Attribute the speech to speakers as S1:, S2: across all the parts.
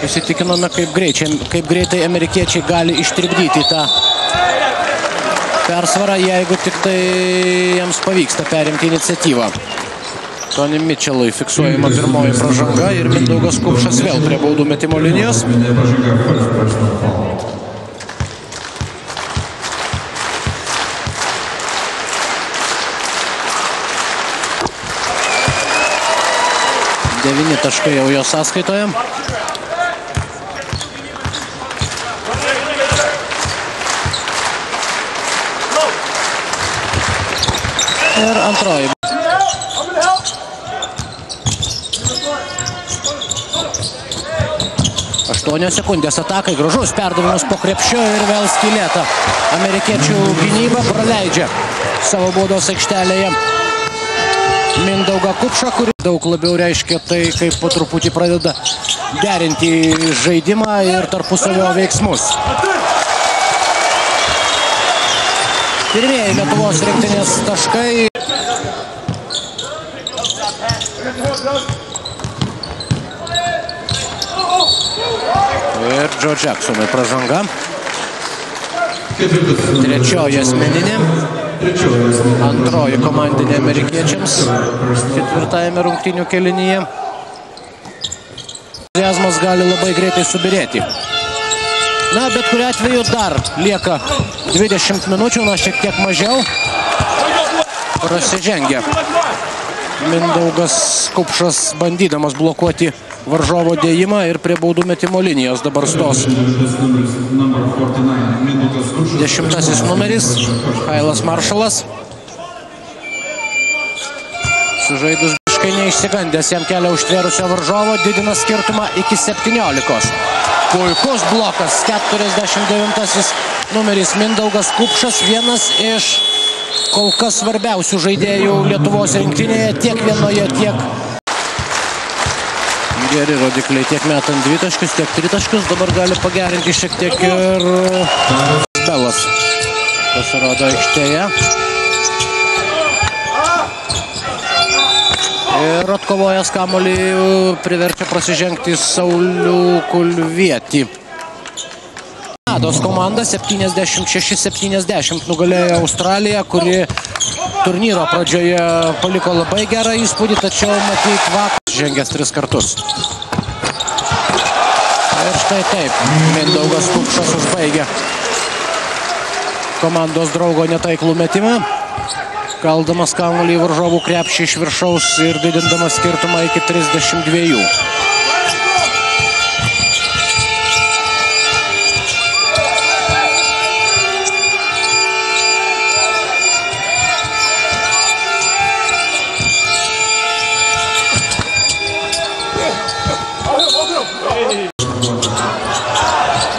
S1: Įsitikinome, kaip greitai amerikiečiai gali ištrikdyti tą persvarą, jeigu tik tai jiems pavyksta perimti iniciatyvą. Tony Mitchellui fiksuojama pirmoji pražanga ir Mindaugas Kupšas vėl prie baudų metimo linijos. Devyni taškai jau jo sąskaitoje. Ir antroji. Aštuonios sekundės atakai, gražus perdavimas po krepšiu ir vėl skylėta. Amerikiečių gynyba praleidžia savo baudos aikštelėje Mindaugą Kupšą, kuris daug labiau reiškia tai, kaip po truputį pradeda derinti žaidimą ir tarpusavio veiksmus. Pirmieji Lietuvos rinktinės taškai. Ir Joe Jacksonui pražanga. Trečioji asmeninė. Antroji komandinė amerikiečiams ketvirtajame rungtynių kėlinyje. Entuziazmas gali labai greitai subirėti. Na, bet kuriuo atveju dar lieka 20 minučių, na šiek tiek mažiau. Prasižengia Mindaugas Kupšas, bandydamas blokuoti varžovo dėjimą ir prie baudų metimo linijos dabar stos 10-asis numeris Kailas Maršalas. Sužaidus biškai neišsigandęs, jam kelią užtvėrusio varžovo, didina skirtumą iki 17. Puikus blokas, 49-asis numeris Mindaugas Kupšas, vienas iš kol kas svarbiausių žaidėjų Lietuvos rinktinėje, tiek vienoje, tiek geri rodikliai, tiek metant dvitaškius, tiek tritaškius. Dabar gali pagerinti šiek tiek ir Belas pasirodo aikštėje. Ir atkovojęs kamuolį priverčia prasižengti Saulių Kulvietį. Kanados komanda 76-70 nugalėjo Australiją, kuri turnyro pradžioje paliko labai gerą įspūdį, tačiau matyt vakar žengęs 3 kartus. Ir štai taip, Mindaugas Kupšas užbaigia komandos draugo netaiklų metimą, kaldamas kamuolį į varžovų krepšį iš viršaus ir didindamas skirtumą iki 32.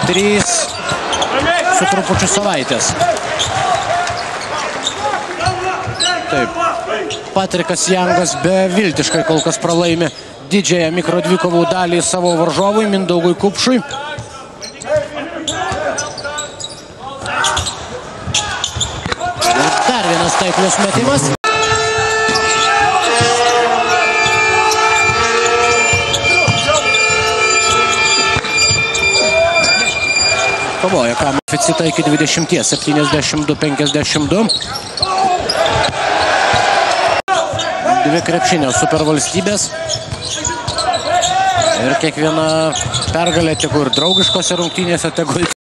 S1: Trys su trupučiu savaitės. Taip, Patrikas Jangas beviltiškai kol kas pralaimi didžiąją mikrodvikovų dalį savo varžovui Mindaugui Kupšui. Dar vienas taiklus metimas. Kovoja kamuolio deficitą iki 20, 72-52. Dvi krepšinio supervalstybės. Ir kiekviena pergalė, tiek ir draugiškose rungtynėse, tiek